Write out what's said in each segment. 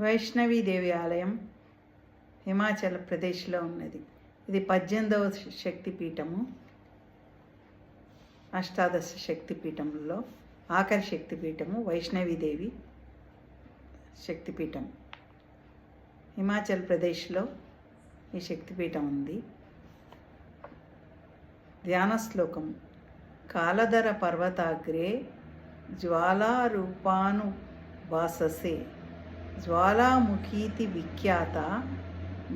వైష్ణవీదేవి ఆలయం హిమాచల్ ప్రదేశ్లో ఉన్నది. ఇది 18వ శక్తిపీఠము. అష్టాదశ శక్తిపీఠంలో ఆఖరి శక్తిపీఠము వైష్ణవీదేవి శక్తిపీఠం. హిమాచల్ ప్రదేశ్లో ఈ శక్తిపీఠం ఉంది. ధ్యాన శ్లోకం: కాలధర పర్వతాగ్రే జ్వాలారూపాను భాససే జ్వాలాముఖీతి విఖ్యాత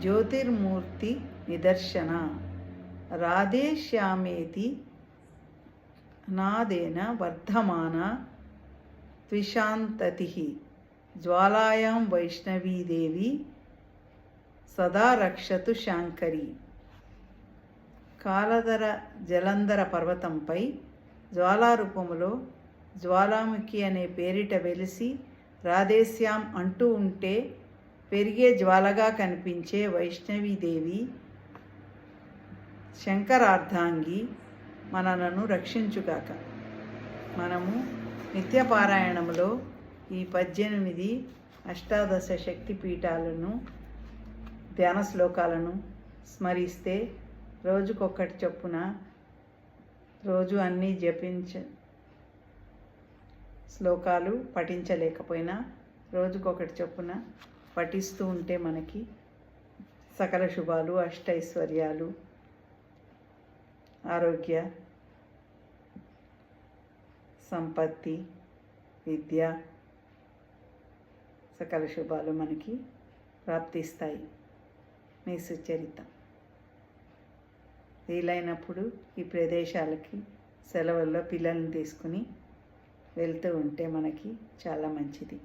జ్యోతిర్మూర్తి నిదర్శన రాధేశ్యామేతి నాదేన వర్ధమాన త్విషాంతతి జ్వాలాయాం వైష్ణవీదేవి సదా రక్షతు శాంకరి. కాలధర జలంధర పర్వతంపై జ్వాలారూపములో జ్వాలాముఖి అనే పేరిట వెలిసి రాధేశ్యాం అంటూ ఉంటే పెరిగే జ్వాలగా కనిపించే వైష్ణవీదేవి శంకరార్ధాంగి మనలను రక్షించుగాక. మనము నిత్యపారాయణములో ఈ 18 అష్టాదశ శక్తిపీఠాలను ధ్యాన శ్లోకాలను స్మరిస్తే రోజుకొక్కటి చొప్పున రోజు అన్నీ శ్లోకాలు పఠించలేకపోయినా రోజుకొకటి చొప్పున పఠిస్తూ ఉంటే మనకి సకల శుభాలు, అష్టైశ్వర్యాలు, ఆరోగ్య, సంపత్తి, విద్య, సకల శుభాలు మనకి ప్రాప్తిస్తాయి. మీ సుచరిత. వీలైనప్పుడు ఈ ప్రదేశాలకి సెలవుల్లో పిల్లల్ని తీసుకుని వెళ్తూ ఉంటే మనకి చాలా మంచిది.